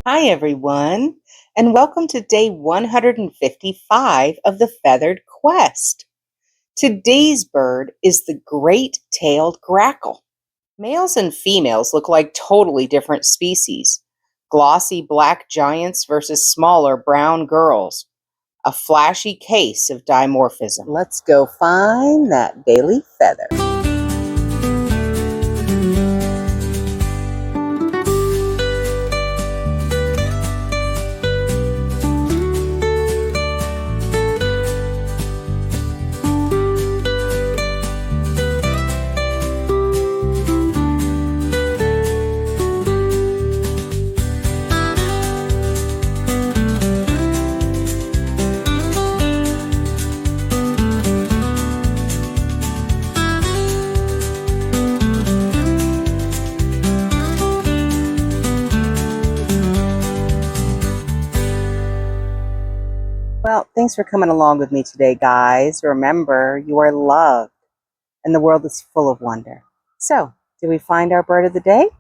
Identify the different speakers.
Speaker 1: Hi, everyone, and welcome to day 155 of the Feathered Quest. Today's bird is the Great-tailed Grackle. Males and females look like totally different species. Glossy black giants versus smaller brown girls. A flashy case of dimorphism. Let's go find that daily feather. Well, thanks for coming along with me today, guys. Remember, you are loved and the world is full of wonder. So, did we find our bird of the day?